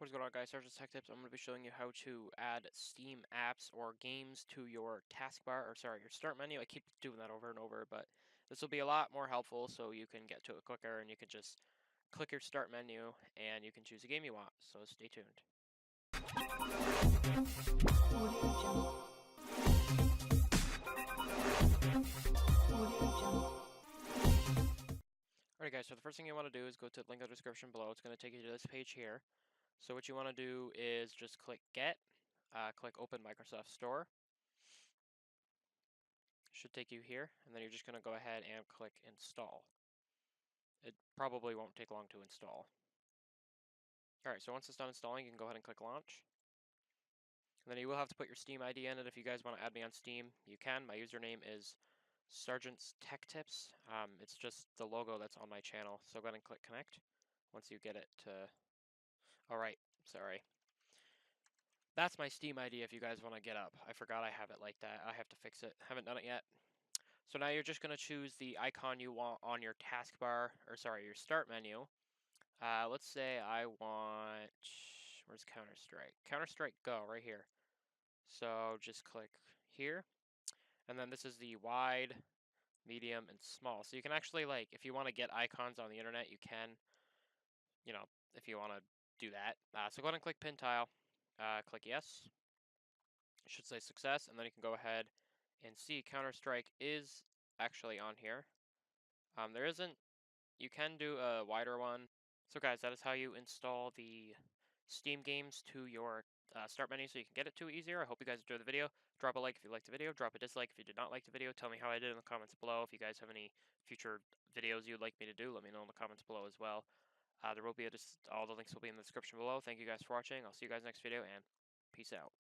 What's going on, guys? SargeantsTechTips. I'm going to be showing you how to add Steam apps or games to your taskbar, or sorry, your start menu. I keep doing that over and over, but this will be a lot more helpful so you can get to it quicker and you can just click your start menu and you can choose a game you want. So stay tuned. Alright, guys, so the first thing you want to do is go to the link in the description below. It's going to take you to this page here. So what you want to do is just click Get, click Open Microsoft Store. Should take you here, and then you're just going to go ahead and click Install. It probably won't take long to install. Alright, so once it's done installing, you can go ahead and click Launch. And then you will have to put your Steam ID in it. If you guys want to add me on Steam, you can. My username is SargeantsTechTips. It's just the logo that's on my channel. So go ahead and click Connect once you get it to... Alright, sorry. That's my Steam ID if you guys want to get up. I forgot I have it like that. I have to fix it. Haven't done it yet. So now you're just going to choose the icon you want on your taskbar, or sorry, your start menu. Let's say I want, where's Counter-Strike? Counter-Strike Go, right here. So just click here, and then this is the wide, medium, and small. So you can actually, like, if you want to get icons on the internet, you can, if you want to do that. So go ahead and click Pin Tile, click Yes. It should say Success, and then you can go ahead and see Counter-Strike is actually on here. There isn't, you can do a wider one. So guys, that is how you install the Steam games to your start menu so you can get it to it easier. I hope you guys enjoyed the video. Drop a like if you liked the video. Drop a dislike if you did not like the video. Tell me how I did in the comments below. If you guys have any future videos you'd like me to do, let me know in the comments below as well. There will be all the links will be in the description below. Thank you guys for watching. I'll see you guys next video, and peace out.